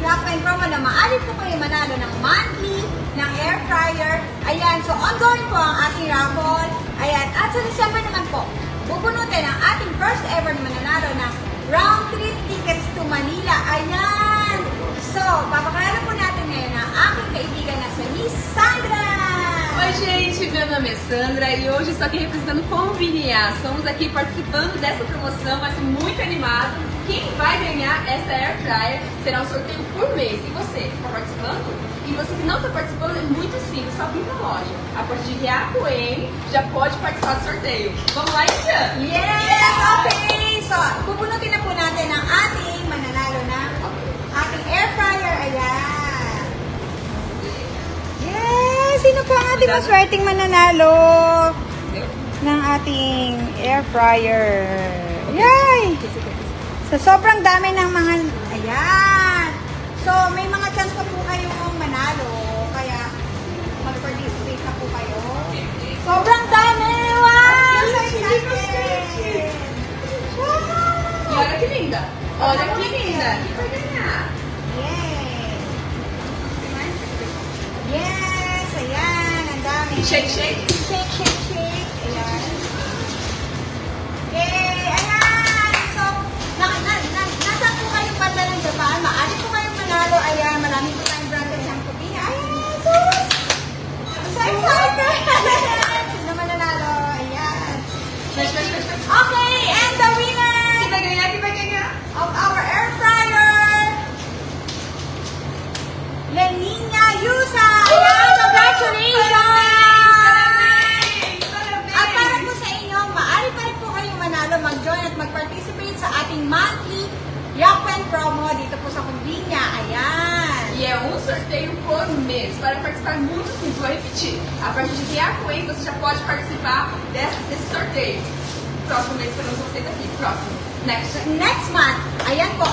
Yakpen promo na maaari po kayo manalo ng monthly, ng air fryer. Ayan, so ongoing po ang ating raffle. Ayan, at sa December naman po, bubunutin ang ating first ever na mananalo ng round trip tickets to Manila. Ayan! So, papakilala po natin ngayon ang aking kaibigan na si Miss Sandra! Oi gente, meu nome é Sandra e hoje estou aqui representando Conveniar. Estamos aqui participando dessa promoção, vai ser muito animado. Quem vai ganhar essa Air Fryer será um sorteio por mês. E você, está participando? E você que não está participando, é muito simples, só vir na loja. A partir de R$1 já pode participar do sorteio. Vamos lá, Tia? Yes! Okay! So, bubunutin na po natin ang ating mananalo na ating air fryer. Ayan! Yes! Sino po ang ating maswerteng mananalo ng ating air fryer? Yay! So, sobrang dami ng mga... Ayan! So, may mga chance pa po kayong manalo. Kaya, mag-participate na po kayo. Sobrang dami! Wow! So excited! E olha que linda! Olha que linda! Quem vai ganhar? Yes! Yes! Ayan! Ang dami! Shake, shake! Shake, shake, shake! Ayan! Yay! Ayan! So, nasa po kayong banda ng Japan? Maaari po kayong manalo. Ayan! Marami po tayong branded ng Kubina. Ayan! So excited! Sino mananalo? Ayan! Okay! And the winner! Quem vai ganhar? Of our air fryer, Lenina Yusa! Ayan! Congratulations! At para po sa inyo, maaari pa rin po kayong manalo, mag-join at mag-participate sa ating monthly Yakpen promo dito po sa Convenia. Ayan! E é um sorteio por mês. Para participar muito simples, vou repetir. A partir de R$1 você já pode participar desse sorteio. Próximo mês esperamos vocês aqui. Próximo. Next month, ayan po,